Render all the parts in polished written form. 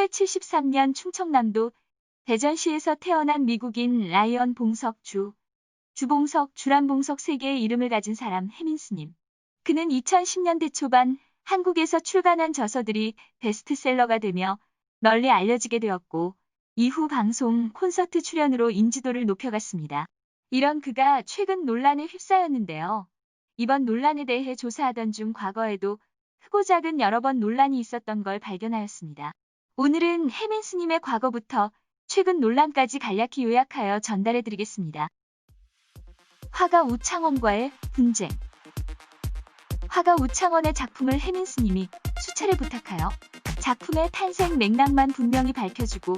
1973년 충청남도 대전시에서 태어난 미국인 라이언 봉석 주봉석, 주란봉석 세 개의 이름을 가진 사람 해민스님. 그는 2010년대 초반 한국에서 출간한 저서들이 베스트셀러가 되며 널리 알려지게 되었고 이후 방송, 콘서트 출연으로 인지도를 높여갔습니다. 이런 그가 최근 논란에 휩싸였는데요. 이번 논란에 대해 조사하던 중 과거에도 크고 작은 여러 번 논란이 있었던 걸 발견하였습니다. 오늘은 해민스님의 과거부터 최근 논란까지 간략히 요약하여 전달해드리겠습니다. 화가 우창원과의 분쟁. 화가 우창원의 작품을 해민스님이 수차례 부탁하여 작품의 탄생 맥락만 분명히 밝혀주고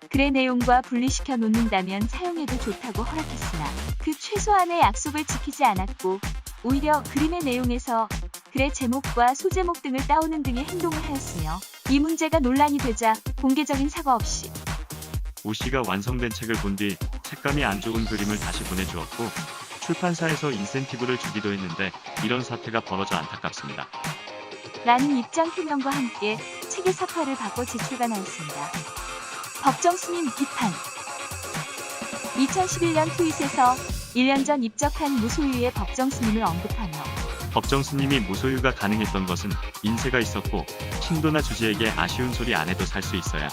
글의 내용과 분리시켜 놓는다면 사용해도 좋다고 허락했으나 그 최소한의 약속을 지키지 않았고 오히려 그림의 내용에서 글의 제목과 소제목 등을 따오는 등의 행동을 하였으며 이 문제가 논란이 되자 공개적인 사과 없이 우 씨가 완성된 책을 본 뒤 색감이 안 좋은 그림을 다시 보내주었고 출판사에서 인센티브를 주기도 했는데 이런 사태가 벌어져 안타깝습니다. 라는 입장 표명과 함께 책의 사파를 바꿔 재출간하였습니다. 법정스님 비판. 2011년 트윗에서 1년 전 입적한 무소유의 법정스님을 언급하며 법정스님이 무소유가 가능했던 것은 인세가 있었고 신도나 주지에게 아쉬운 소리 안 해도 살 수 있어야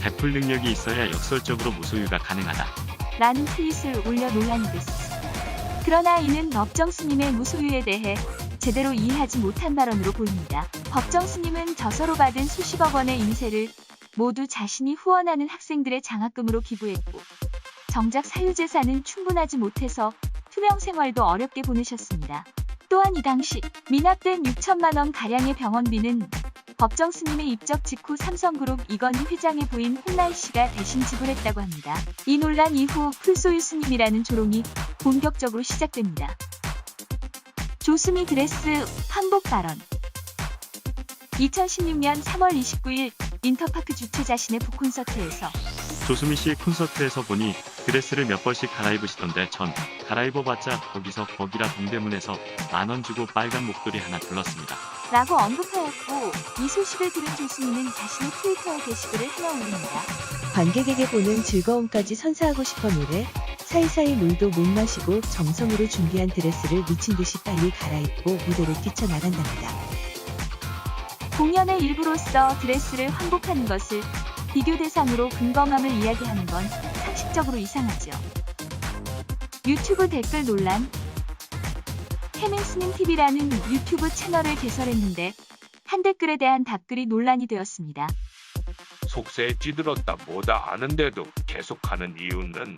베풀 능력이 있어야 역설적으로 무소유가 가능하다. 라는 트윗을 올려 논란이 됐습니다. 그러나 이는 법정스님의 무소유에 대해 제대로 이해하지 못한 발언으로 보입니다. 법정스님은 저서로 받은 수십억 원의 인세를 모두 자신이 후원하는 학생들의 장학금으로 기부했고 정작 사유재산은 충분하지 못해서 투명 생활도 어렵게 보내셨습니다. 또한 이 당시 미납된 6천만 원 가량의 병원비는 법정스님의 입적 직후 삼성그룹 이건희 회장의 부인 홍란 씨가 대신 지불했다고 합니다. 이 논란 이후 풀소유 스님이라는 조롱이 본격적으로 시작됩니다. 조수미 드레스 환복 발언. 2016년 3월 29일 인터파크 주최 자신의 북콘서트에서 조수미 씨 콘서트에서 보니 드레스를 몇 벌씩 갈아입으시던데 전 갈아입어봤자 거기라 동대문에서 10,000원 주고 빨간 목도리 하나 둘렀습니다. 라고 언급하였고 이 소식을 들은 조수미는 자신의 트위터에 게시글을 하나 올립니다. 관객에게 보는 즐거움까지 선사하고 싶어 노래, 사이사이 물도 못 마시고 정성으로 준비한 드레스를 미친듯이 빨리 갈아입고 무대를 뛰쳐나간답니다. 공연의 일부로서 드레스를 환복하는 것을 비교 대상으로 근검함을 이야기하는 건 상식적으로 이상하죠. 유튜브 댓글 논란. 해민스님TV라는 유튜브 채널을 개설했는데 한 댓글에 대한 답글이 논란이 되었습니다. 속세에 찌들었다 뭐다 아는데도 계속하는 이유는?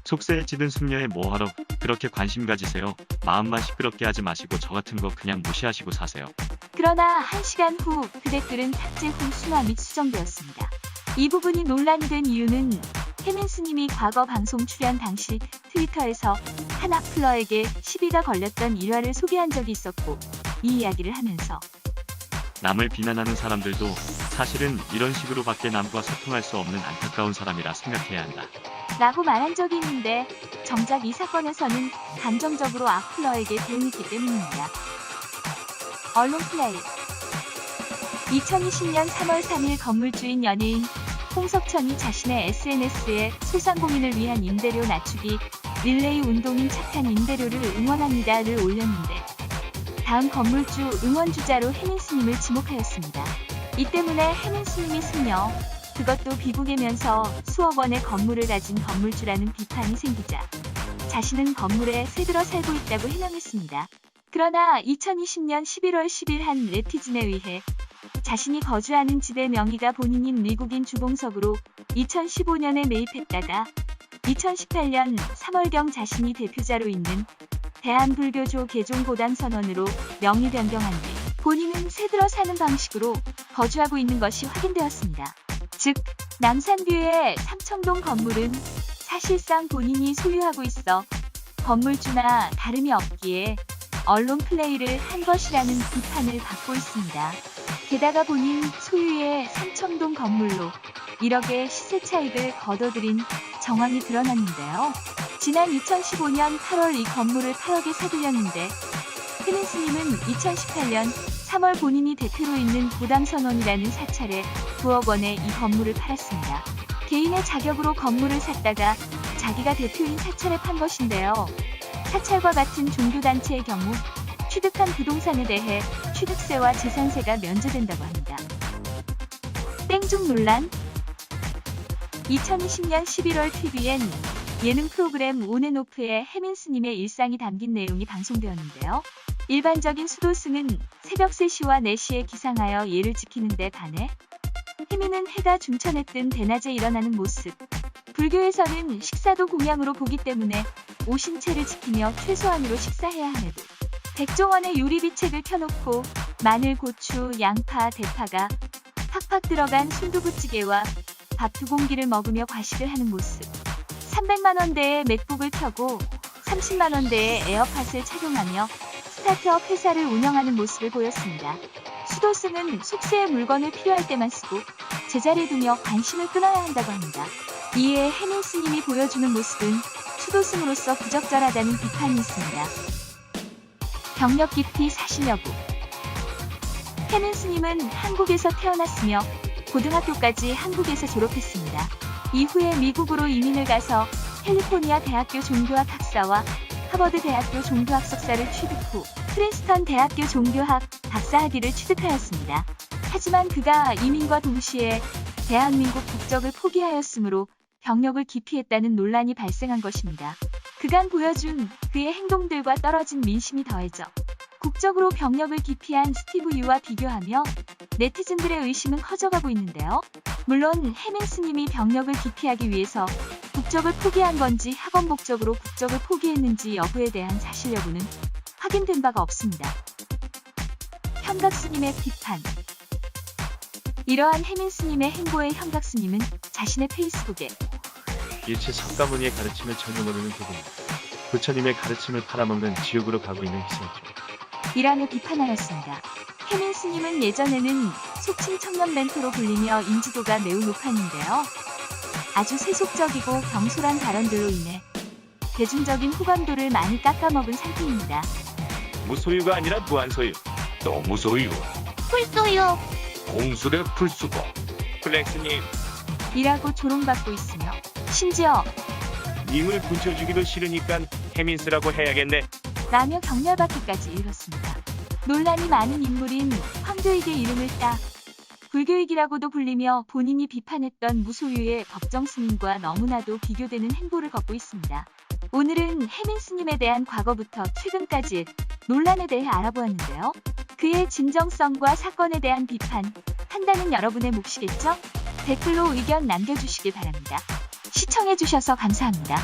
속세에 찌든 숙녀에 뭐하러 그렇게 관심 가지세요. 마음만 시끄럽게 하지 마시고 저 같은 거 그냥 무시하시고 사세요. 그러나 1시간 후 그 댓글은 삭제 후 순화 및 수정되었습니다. 이 부분이 논란이 된 이유는 해민스님이 과거 방송 출연 당시 트위터에서 한 악플러에게 시비가 걸렸던 일화를 소개한 적이 있었고 이 이야기를 하면서 남을 비난하는 사람들도 사실은 이런 식으로밖에 남과 소통할 수 없는 안타까운 사람이라 생각해야 한다. 라고 말한 적이 있는데 정작 이 사건에서는 감정적으로 악플러에게 대응했기 때문입니다. 언론 플레이. 2020년 3월 3일 건물주인 연예인 홍석천이 자신의 SNS에 소상공인을 위한 임대료 낮추기 릴레이 운동인 착한 임대료를 응원합니다를 올렸는데 다음 건물주 응원주자로 해민스님을 지목하였습니다. 이 때문에 해민스님이 승려, 그것도 비국이면서 수억 원의 건물을 가진 건물주라는 비판이 생기자 자신은 건물에 새들어 살고 있다고 해명했습니다. 그러나 2020년 11월 10일 한 네티즌에 의해 자신이 거주하는 집의 명의가 본인인 미국인 주봉석으로 2015년에 매입했다가 2018년 3월경 자신이 대표자로 있는 대한불교조 개종고당 선언으로 명의 변경한 뒤 본인은 새들어 사는 방식으로 거주하고 있는 것이 확인되었습니다. 즉, 남산뷰의 삼청동 건물은 사실상 본인이 소유하고 있어 건물주나 다름이 없기에 언론 플레이를 한 것이라는 비판을 받고 있습니다. 게다가 본인 소유의 삼청동 건물로 1억의 시세 차익을 거둬들인 정황이 드러났는데요. 지난 2015년 8월 이 건물을 8억에 사들였는데 해민스님은 2018년 3월 본인이 대표로 있는 보담선원이라는 사찰에 9억 원에 이 건물을 팔았습니다. 개인의 자격으로 건물을 샀다가 자기가 대표인 사찰에 판 것인데요. 사찰과 같은 종교단체의 경우 취득한 부동산에 대해 취득세와 재산세가 면제된다고 합니다. 땡중 논란. 2020년 11월 TVN 예능 프로그램 온앤오프에 혜민스님의 일상이 담긴 내용이 방송되었는데요. 일반적인 수도승은 새벽 3시와 4시에 기상하여 예를 지키는 데 반해 혜민은 해가 중천에 뜬 대낮에 일어나는 모습. 불교에서는 식사도 공양으로 보기 때문에 오신채를 지키며 최소한으로 식사해야 함에도 백종원의 요리비책을 켜놓고 마늘, 고추, 양파, 대파가 팍팍 들어간 순두부찌개와 밥 2공기를 먹으며 과식을 하는 모습. 300만 원대의 맥북을 켜고 30만 원대의 에어팟을 착용하며 스타트업 회사를 운영하는 모습을 보였습니다. 수도승은 속세의 물건을 필요할 때만 쓰고 제자리에 두며 관심을 끊어야 한다고 합니다. 이에 혜민 스님이 보여주는 모습은 수도승으로서 부적절하다는 비판이 있습니다. 경력 깊이 사시려고. 혜민 스님은 한국에서 태어났으며 고등학교까지 한국에서 졸업했습니다. 이후에 미국으로 이민을 가서 캘리포니아 대학교 종교학 학사와 하버드 대학교 종교학 석사를 취득 후 프린스턴 대학교 종교학 박사학위를 취득하였습니다. 하지만 그가 이민과 동시에 대한민국 국적을 포기하였으므로 병력을 기피했다는 논란이 발생한 것입니다. 그간 보여준 그의 행동들과 떨어진 민심이 더해져 국적으로 병력을 기피한 스티브 유와 비교하며 네티즌들의 의심은 커져가고 있는데요. 물론 혜민 스님이 병력을 기피하기 위해서 국적을 포기한 건지 학원 목적으로 국적을 포기했는지 여부에 대한 사실 여부는 확인된 바가 없습니다. 현각 스님의 비판. 이러한 혜민 스님의 행보에 현각 스님은 자신의 페이스북에 일체 석가모니의 가르침을 전혀 모르는 부분, 부처님의 가르침을 팔아먹는 지옥으로 가고 있는 희생이죠. 이라며 비판하였습니다. 혜민 스님은 예전에는 속칭 청년 멘토로 불리며 인지도가 매우 높았는데요. 아주 세속적이고 경솔한 발언들로 인해 대중적인 호감도를 많이 깎아먹은 상태입니다. 무소유가 아니라 무한소유. 너무 소유. 풀소유! 공술의 풀수고. 플렉스님, 이라고 조롱받고 있으며 심지어 님을 붙여주기도 싫으니까 해민스라고 해야겠네. 라며 격려받기까지 이뤘습니다. 논란이 많은 인물인 황교익의 이름을 따 불교익이라고도 불리며 본인이 비판했던 무소유의 법정 스님과 너무나도 비교되는 행보를 걷고 있습니다. 오늘은 혜민 스님에 대한 과거부터 최근까지 논란에 대해 알아보았는데요. 그의 진정성과 사건에 대한 비판, 판단은 여러분의 몫이겠죠? 댓글로 의견 남겨주시길 바랍니다. 시청해주셔서 감사합니다.